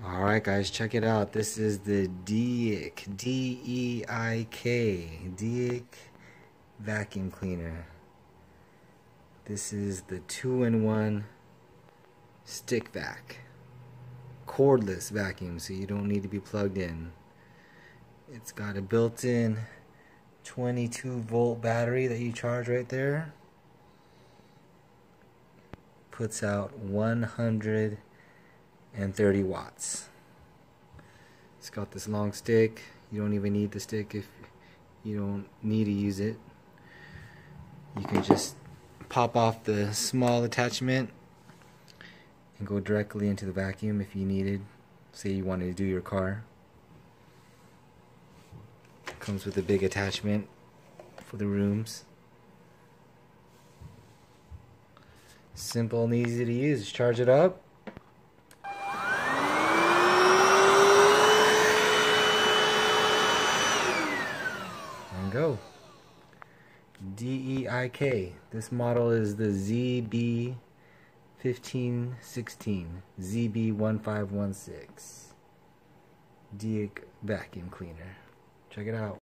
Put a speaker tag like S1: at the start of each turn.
S1: Alright guys, check it out. This is the Deik, D-E-I-K, Deik vacuum cleaner. This is the 2-in-1 stick vac. Cordless vacuum, so you don't need to be plugged in. It's got a built-in 22-volt battery that you charge right there. Puts out 130 watts. It's got this long stick. You don't even need the stick if you don't need to use it. You can just pop off the small attachment and go directly into the vacuum if you needed. Say you wanted to do your car. Comes with a big attachment for the rooms. Simple and easy to use. Just charge it up. And go. Deik. This model is the ZB1516, ZB1516. Deik vacuum cleaner. Check it out.